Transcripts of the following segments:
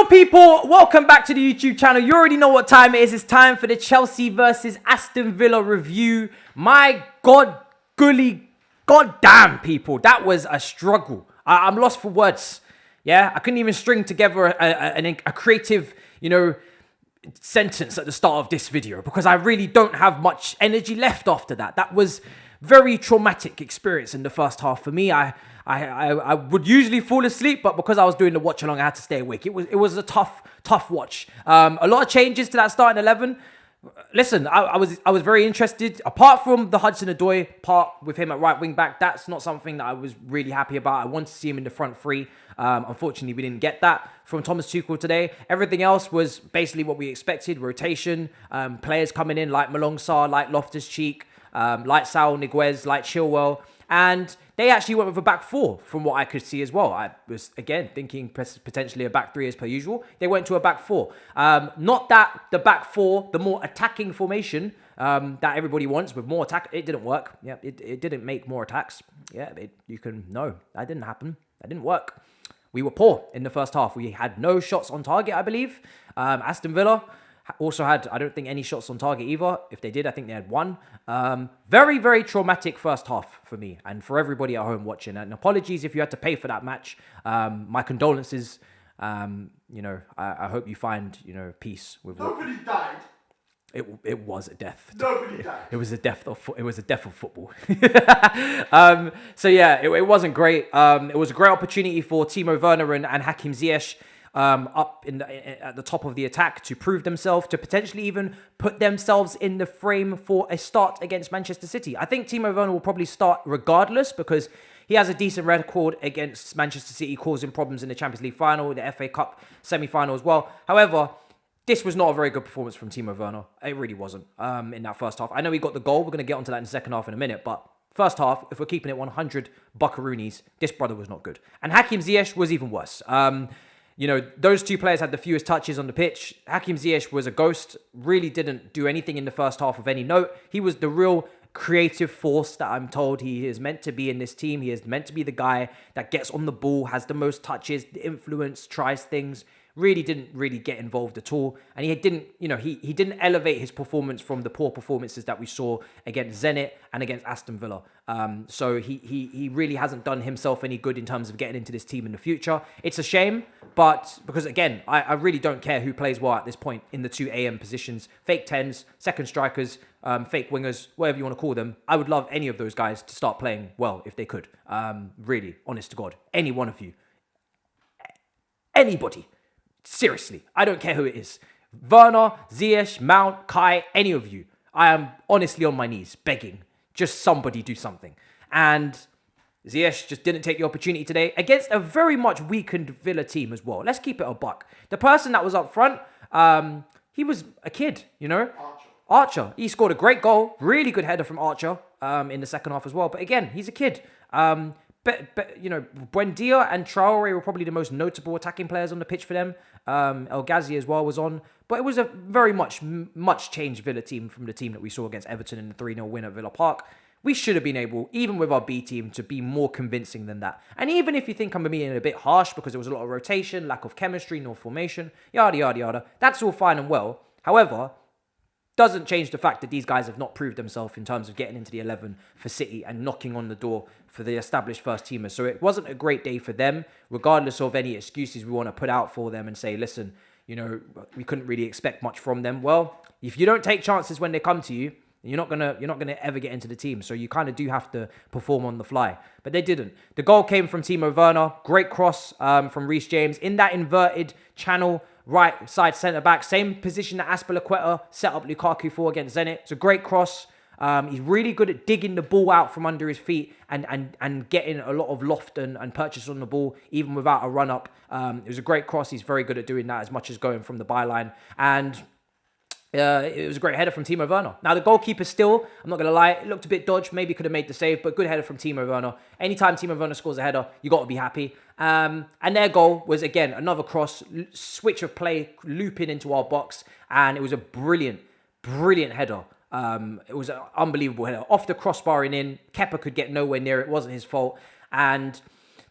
People, welcome back to the YouTube channel. You already know what time it is. It's time for the Chelsea versus Aston Villa review. My God, goddamn, people, that was a struggle. I'm lost for words. Yeah, I couldn't even string together a creative, sentence at the start of this video because I really don't have much energy left after that. That was very traumatic experience in the first half for me. I would usually fall asleep, but because I was doing the watch along, I had to stay awake. It was a tough watch. A lot of changes to that starting 11. Listen, I was very interested. Apart from the Hudson-Odoi part with him at right wing back, that's not something that I was really happy about. I wanted to see him in the front three. Unfortunately, we didn't get that from Thomas Tuchel today. Everything else was basically what we expected. Rotation, players coming in like Malong Sarr, like Loftus-Cheek, like Saul Niguez, like Chilwell. And they actually went with a back four from what I could see as well. I was, again, thinking potentially a back three as per usual. They went to a back four. Not that the back four, the more attacking formation that everybody wants with more attack. It didn't work. Yeah, it didn't make more attacks. Yeah, no, that didn't happen. That didn't work. We were poor in the first half. We had no shots on target, I believe. Aston Villa also had, I don't think, any shots on target either. If they did, I think they had one. Very, very traumatic first half for me and for everybody at home watching. And apologies if you had to pay for that match. My condolences. I hope you find, peace with Nobody died. It was a death. Nobody died. It was a death of football. So yeah, it wasn't great. It was a great opportunity for Timo, Werner and Hakim Ziyech up at the top of the attack to prove themselves, to potentially even put themselves in the frame for a start against Manchester City. I think Timo Werner will probably start regardless because he has a decent record against Manchester City, causing problems in the Champions League final, the FA Cup semi-final as well. However, this was not a very good performance from Timo Werner. It really wasn't in that first half. I know he got the goal. We're going to get onto that in the second half in a minute. But first half, if we're keeping it 100 buckaroonies, this brother was not good. And Hakim Ziyech was even worse. Those two players had the fewest touches on the pitch. Hakim Ziyech was a ghost. Really didn't do anything in the first half of any note. He was the real creative force that I'm told he is meant to be in this team. He is meant to be the guy that gets on the ball, has the most touches, the influence, tries things. Really didn't get involved at all. And he didn't elevate his performance from the poor performances that we saw against Zenit and against Aston Villa. So he really hasn't done himself any good in terms of getting into this team in the future. It's a shame, but because again, I really don't care who plays what at this point in the two AM positions. Fake 10s, second strikers, fake wingers, whatever you want to call them. I would love any of those guys to start playing well if they could. Really, honest to God. Any one of you. Anybody. Seriously, I don't care who it is. Werner, Ziyech, Mount, Kai, any of you. I am honestly on my knees begging. Just somebody do something. And Ziyech just didn't take the opportunity today against a very much weakened Villa team as well. Let's keep it a buck. The person that was up front, he was a kid, Archer. He scored a great goal. Really good header from Archer in the second half as well. But again, he's a kid. But Buendia and Traore were probably the most notable attacking players on the pitch for them. El Ghazi as well was on. But it was a very much changed Villa team from the team that we saw against Everton in the 3-0 win at Villa Park. We should have been able, even with our B team, to be more convincing than that. And even if you think I'm being a bit harsh because there was a lot of rotation, lack of chemistry, no formation, yada, yada, yada, that's all fine and well. However, doesn't change the fact that these guys have not proved themselves in terms of getting into the 11 for City and knocking on the door for the established first teamers. So it wasn't a great day for them, regardless of any excuses we want to put out for them and say, listen, we couldn't really expect much from them. Well, if you don't take chances when they come to you, you're not gonna ever get into the team. So you kind of do have to perform on the fly. But they didn't. The goal came from Timo Werner. Great cross from Reece James in that inverted channel. Right side centre-back, same position that Azpilicueta set up Lukaku for against Zenit. It's a great cross. He's really good at digging the ball out from under his feet and getting a lot of loft and purchase on the ball, even without a run-up. It was a great cross. He's very good at doing that as much as going from the byline. And it was a great header from Timo Werner. Now, the goalkeeper still, I'm not going to lie, it looked a bit dodged. Maybe could have made the save, but good header from Timo Werner. Anytime Timo Werner scores a header, you got to be happy. And their goal was, again, another cross, switch of play, looping into our box. And it was a brilliant header. It was an unbelievable header. Off the crossbar and in. Kepa could get nowhere near it. It wasn't his fault. And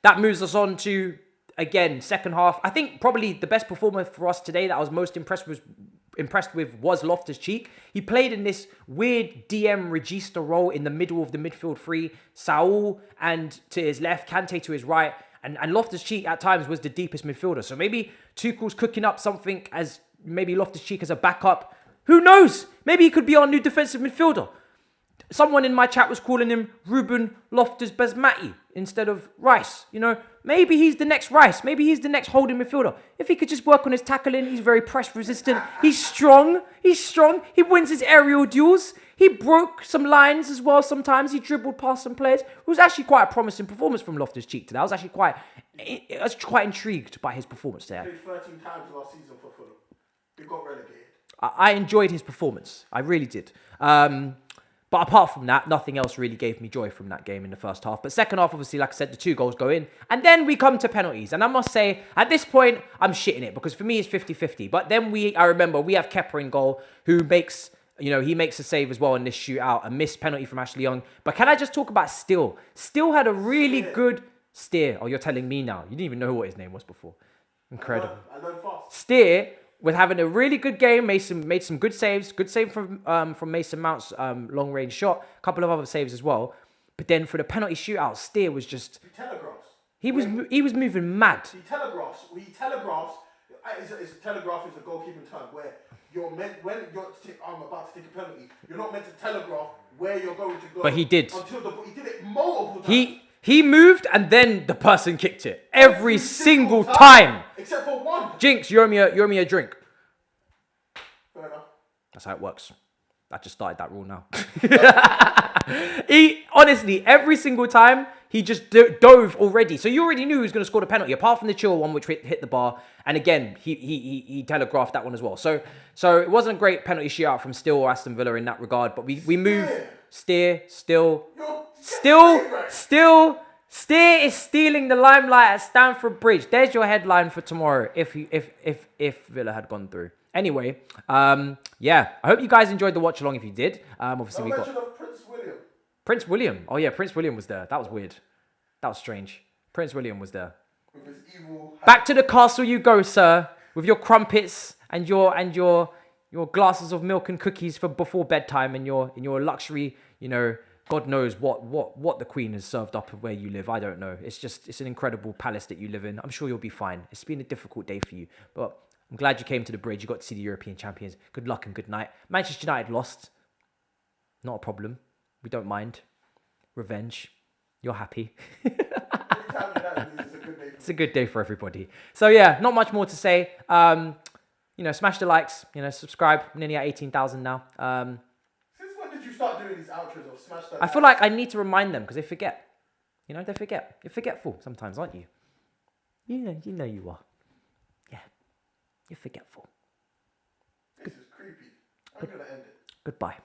that moves us on to again, second half, I think probably the best performer for us today that I was most impressed with was Loftus-Cheek. He played in this weird DM regista role in the middle of the midfield three. Saul and to his left, Kante to his right. And Loftus-Cheek at times was the deepest midfielder. So maybe Tuchel's cooking up something as maybe Loftus-Cheek as a backup. Who knows? Maybe he could be our new defensive midfielder. Someone in my chat was calling him Ruben Loftus-Basmati instead of Rice. You know, maybe he's the next Rice. Maybe he's the next holding midfielder. If he could just work on his tackling, he's very press resistant. He's strong. He wins his aerial duels. He broke some lines as well sometimes. He dribbled past some players. It was actually quite a promising performance from Loftus-Cheek today. I was actually quite intrigued by his performance there. He played 13 times last season for Fulham. He got relegated. I enjoyed his performance. I really did. But apart from that, nothing else really gave me joy from that game in the first half. But second half, obviously, like I said, the 2 goals go in. And then we come to penalties. And I must say, at this point, I'm shitting it. Because for me, it's 50-50. But then I remember, we have Kepa in goal, who makes, he makes a save as well in this shootout. A missed penalty from Ashley Young. But can I just talk about Still? Still had a really good steer. Oh, you're telling me now. You didn't even know what his name was before. Incredible. I learned fast. Steer with having a really good game, made some good saves. Good save from Mason Mount's long range shot. A couple of other saves as well. But then for the penalty shootout, Steer was just. He telegraphs. He was moving mad. He telegraphs. It's a telegraph is a goalkeeping term where you're meant when I'm about to take a penalty. You're not meant to telegraph where you're going to go. But he did. He did it multiple times. He moved and then the person kicked it. Every single time. Except for one. Jinx, you owe me a drink. Fair enough. That's how it works. I just started that rule now. Honestly, every single time, he just dove already. So you already knew he was going to score the penalty, apart from the Chill one, which hit the bar. And again, he telegraphed that one as well. So it wasn't a great penalty shootout from Still or Aston Villa in that regard. But we move, Steer, Still is stealing the limelight at Stamford Bridge. There's your headline for tomorrow if Villa had gone through. Anyway, yeah, I hope you guys enjoyed the watch along. If you did, obviously we got Prince William. Oh yeah, Prince William was there. That was weird. That was strange. Prince William was there. With his evil Back to the castle you go, sir, with your crumpets and your glasses of milk and cookies for before bedtime and your luxury, God knows what the Queen has served up where you live. I don't know. It's an incredible palace that you live in. I'm sure you'll be fine. It's been a difficult day for you, but I'm glad you came to the bridge. You got to see the European champions. Good luck and good night. Manchester United lost. Not a problem. We don't mind. Revenge. You're happy. It's a good day for everybody. So yeah, not much more to say. Smash the likes. Subscribe. I'm nearly at 18,000 now. Since when did you start doing these outros of smash that? I feel like I need to remind them because they forget. They forget. You're forgetful sometimes, aren't you? You know you are. Yeah. You're forgetful. This is creepy. I'm going to end it. Goodbye.